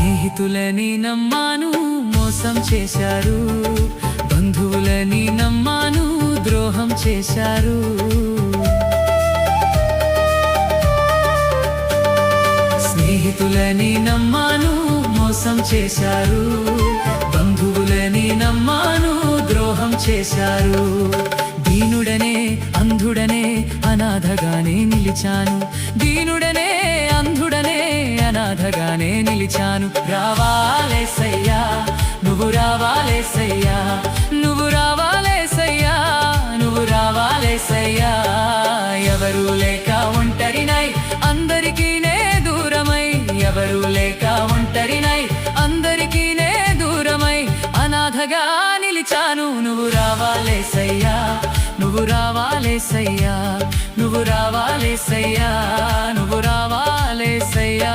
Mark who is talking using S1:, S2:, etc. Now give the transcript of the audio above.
S1: స్నేహితులని నమ్మాను మోసం చేశారు, బంధువులని నమ్మాను ద్రోహం చేశారు. స్నేహితులని నమ్మాను మోసం చేశారు, బంధువులని నమ్మాను ద్రోహం చేశారు. దీనుడనే అంధుడనే అనాథగానే నిలిచాను, దీనుడనే అంధుడనే అనాథగానే నిలిచాను. రావాలేసయ్యా నువ్వు రావాలేసయ్యా, నువ్వు రావాలేసయ్యా, నువ్వు రావాలేసయ్యా. ఎవరు లేక ఒంటరినై అందరికీ నే దూరమై, ఎవరు లేక ఒంటరినై అందరికీ నే దూరమై అనాథగా నిలిచాను. నువ్వు రావాలేసయ్యా, నువ్వు రావాలేసయ్యా, నువ్వు రావాలేసయ్యా, నువ్వు రావాలేసయ్యా.